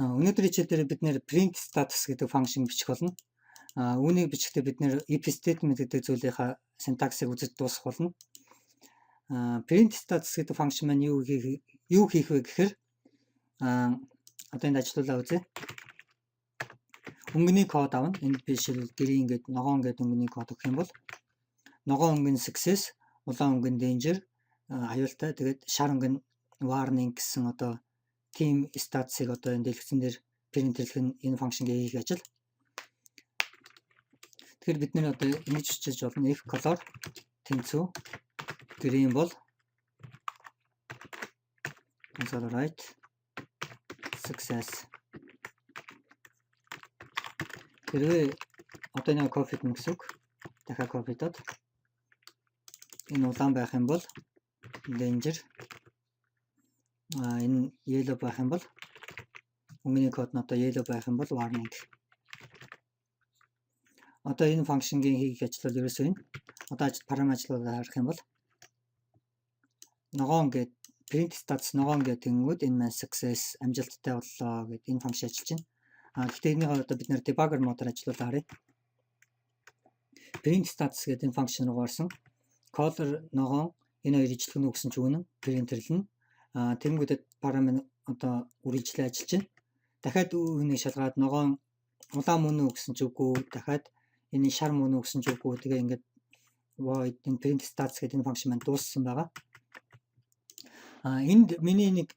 Өнөөдрийн хичээлээр бид нэр print status гэдэг function бичих болно. Үүнийг бичихдээ бид нэр if statement гэдэг зүйлийнхаа syntax-ыг үзэж дуусгах болно. Print status гэдэг function маань юу хийх вэ гэхээр одоо энд ажиллуулаа үзье. Өнгөний код авна. Энд би жишээлбэл green гэдэг ногоон гэдэг өнгөний код өгөх юм бол ногоон өнгө нь success, улаан өнгө нь danger, аюултай. Тэгээд шар өнгө нь warning гэсэн одоо team status-ыг одоо энэ дэлгэцэн дээр принтэрлэх нь энэ function-ыг хийх ажил. Тэгэхээр бид нэр одоо ингэж бичиж болно. If color тэнцүү green бол right success. Хэрвээ одоо нэг copy гэсэн үг. Дахиад copy дод. Энэ улаан байх юм бол danger. Энэ yellow байх юм бол өнгөний код нь одоо yellow байх юм бол warning. Одоо энэ function-гийн хийх ажил бол ерөөсөө энэ. Одоо параметр ажиллуулаад харах юм бол ногоон гэдэг print status ногоон гэдэг тэнгүүд энэ маань success амжилттай боллоо гэдэг энэ function ажиллаж байна. Гэхдээ энийг одоо бид нэр debugger модоор ажиллуулаад харъя. Print status гэдэг энэ function руу орсон. Color ногоон энэ хоёр ижилхэн үү гэсэн ч үнэн принтэрлэн. Тэнгүүдэд параметр одоо үргэлжлээ ажиллаж байна. Дахиад үүнийг шалгаад ногоон улаан мөн үү гэсэн ч үгүй, дахиад энэ шар мөн үү гэсэн ч үгүй. Тэгээ ингээд void энэ print status гэдэг энэ function маань дууссан байгаа. Энд миний нэг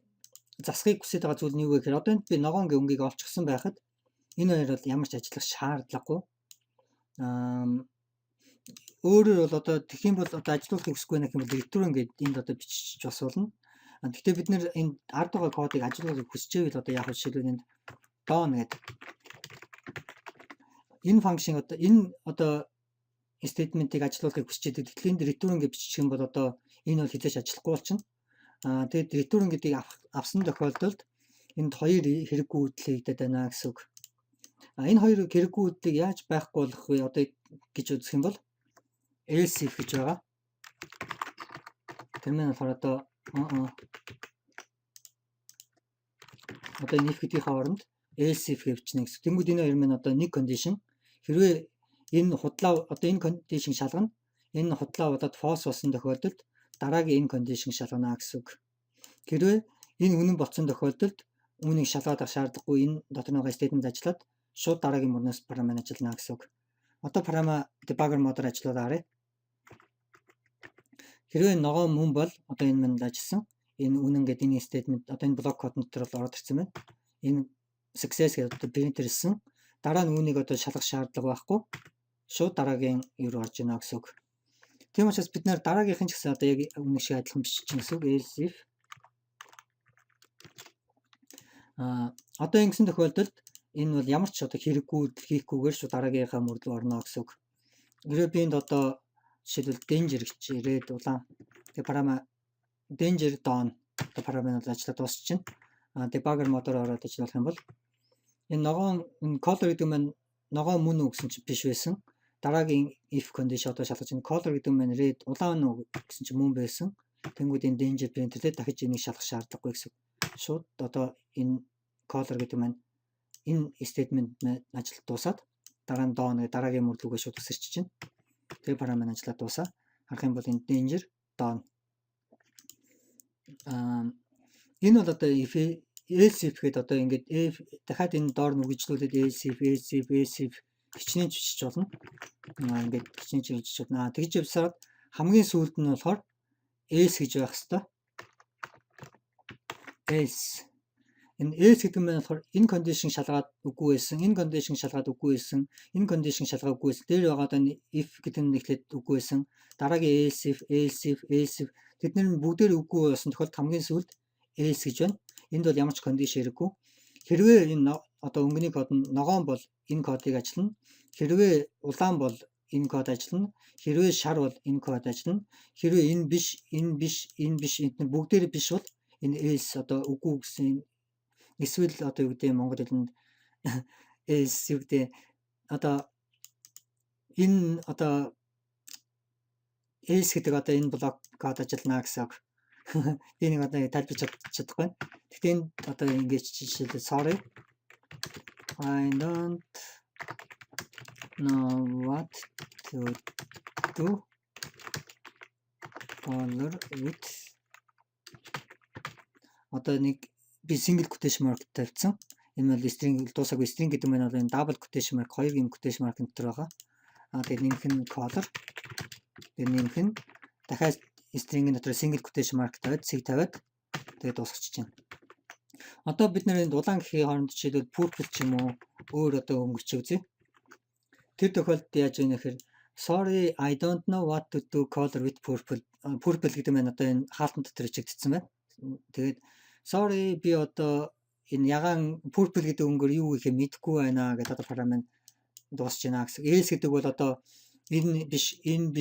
засахыг хүсэж байгаа зүйл нь юу вэ гэхээр одоо энд би ногоонгийн өнгийг олчихсан байхад энэ хоёр бол ямар ч ажиллах шаардлагагүй. Өөрөөр бол одоо тэгэх юм бол одоо ажиллуулахыг хүсэхгүй байх юм бол return гэдэг энд одоо бичиж бас болно. Гэхдээ бид нэр энэ ард байгаа кодыг ажиллуулахыг хүсчээвэл одоо яг жишээлбэл энд down гэдэг энэ function одоо statement-ыг ажиллуулахыг хүсчээд тэгэхээр энд return гэж бичих юм бол одоо энэ бол хизээч ажиллахгүй болчихно. Тэгэд return гэдгийг авсан тохиолдолд энд хоёр хэрэггүй үйлдэл хийгдээд байна гэсэн үг. Энэ хоёр хэрэггүй үйлдэлийг яаж байхгүй болгох вэ одоо гэж үзэх юм бол else if гэж байгаа. Тэр маань болохоор одоо энэ if гэдгийн хооронд else if гэж бичнэ гэсэн. Тэнгүүд энэ хоёр маань одоо нэг condition хэрвээ энэ худлаа одоо энэ condition шалгана. Энэ худлаа болоод false болсон тохиолдолд дараагийн энэ condition шалгана гэсэн үг. Хэрвээ энэ үнэн болсон тохиолдолд үүнийг шалгаад авах шаардлагагүй энэ дотор байгаа statement ажиллаад шууд дараагийн мөрнөөс параметр ажиллана гэсэн үг. Одоо параметр debugger модоор ажиллуулаад харъя. Хэрвээ ногоон мөн бол одоо энэ манд ажилласан. Энэ үнэн гэдэг энэ statement одоо энэ блок код дотор бол ороод ирсэн байна. Энэ success гэдэг одоо принтерсэн. Дараа нь үүнийг одоо шалгах шаардлага байхгүй. Шууд дараагийн юу руу орж ийнэ гэсэн үг. Тийм учраас бид нэр дараагийнх нь ч гэсэн одоо яг өмнө шиг адилхан бичиж чинь гэсэн үг. Else if одоо ингэсэн тохиолдолд энэ бол ямар ч одоо хэрэггүй хийхгүйгээр шууд дараагийнхаа мөр рүү орно гэсэн үг. Хэрвээ би энд одоо жишээлбэл danger гэж ирээд улаан. Тэгээ параметр danger down одоо параметр ажиллаад дуусчихна. Debugger модоор ороод ажиллах юм бол энэ ногоон color гэдэг нь ногоон мөн үү гэсэн чинь биш байсан. Дараагийн if condition одоо шалгаж энэ color гэдэг нь red улаан уу гэсэн чинь мөн байсан. Тэнгүүд энэ danger printer-лээ дахиж энийг шалгах шаардлагагүй гэсэн. Шууд одоо энэ color гэдэг нь энэ statement ажил дуусаад дараа нь down гэдэг дараагийн мөр рүүгээ шууд өсөрч чинь. Тэгээ параметр ажиллаад дуусаа. Харах юм бол энэ danger down. Энэ бол одоо if else if гэдэг одоо ингээд дахиад энэ доор нүгэжлүүлээд else if хичнээн бичиж болно. Ингээд хичнээн бичиж болно. Тэгж явсаар хамгийн сүүлд нь болохоор else гэж байх хэвээр. Else энэ else гэдэг нь болохоор энэ condition шалгаад үгүй байсан, энэ condition шалгаад үгүй байсан, энэ condition шалгаад үгүй байсан. Дээр байгаа одоо if гэдэг нь эхлээд үгүй байсан. Дараагийн else if тэд нар бүгдээр үгүй байсан тохиолдолд хамгийн сүүлд else гэж байна. Энд бол ямар ч condition хэрэггүй. Хэрвээ энэ одоо өнгөний код нь ногоон бол энэ кодыг ажиллана. Хэрвээ улаан бол энэ код ажиллана. Хэрвээ шар бол энэ код ажиллана. Хэрвээ энэ биш энд бүгдээр биш бол энэ else одоо үгүй гэсэн эсвэл одоо юу гэдэг Монгол хэлэнд else юу гэдэг одоо энэ одоо else гэдэг одоо энэ блок код ажиллана гэсэн. Би нэг одоо тайлбарч чадахгүй байна. Гэхдээ энэ одоо ингэж жишээлбэл sorry I don't know what to do color with одоо нэг би single quotation mark тавьсан. Энэ бол string дуусаагүй string гэдэг нь бол энэ double quotation mark 2 гин quotation mark энэ төр байгаа. Тэгээд нэмэх нь color. Тэгээд нэмэх нь дахиад string-ийн дотор single quotation mark тавиад цэг тавиад тэгээд дуусгачих чинь. Одоо бид нэр энэ дулаан гэхийн хооронд жишээлбэл purple ч юм уу өөр одоо өнгөрч үзье. Тэр тохиолдолд яаж вэ гэхээр sorry I don't know what to do color with purple. Purple гэдэг нь одоо энэ хаалтан дотор чигдсэн байна. Тэгээд sorry би одоо энэ ягаан purple гэдэг өнгөөр юу гэхээ мэдэхгүй байна гэдэг одоо парамен дуусч байна гэсэн. Else гэдэг бол одоо энэ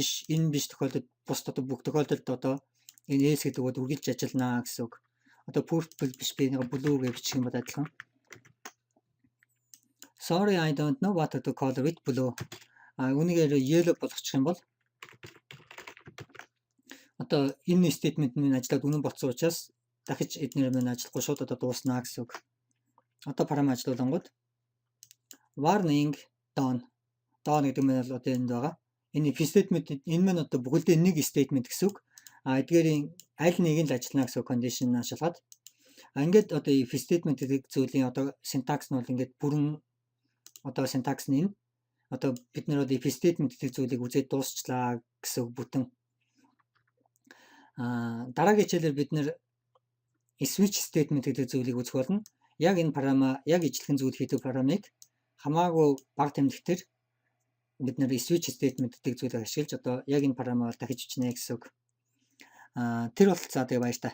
биш тохиолдолд бус одоо бүх тохиолдолд одоо энэ else гэдэг бол үргэлж ажиллана гэсэн үг. Одоо purple биш би нэг blue гэж бичих юм бол адилхан. Sorry I don't know what to color with blue. Үүнийгээр yellow болгочих юм бол одоо энэ statement нь ажиллаад үнэн боцсон учраас дахиж эднэр мань ажиллахгүй шууд одоо дууснаа гэсэн үг. Одоо парам ажиллуулангууд warning done. Done гэдэг нь бол одоо энд байгаа. Энэ if statement энэ мань одоо бүгдээ нэг statement гэсэн үг. Эдгээрийн аль нэг нь л ажиллана гэсэн condition ашиглаад. Ингээд одоо if statement гэдэг зүйлийн одоо syntax нь бол ингээд бүрэн одоо syntax нь энэ. Одоо бид нэр одоо if statement гэдэг зүйлийг үзээд дуусчлаа гэсэн үг бүтэн. Дараагийн хичээлээр бид нэр switch statement гэдэг зүйлийг үзэх болно. Яг энэ парама яг ижилхэн зүйл хийдэг парамыг хамаагүй бага тэмдэгтэр бид нэр switch statement гэдэг зүйлийг ашиглаж одоо яг энэ парамаар дахиж бичнэ гэсэн үг. Тэр бол за тэгээ баяр та.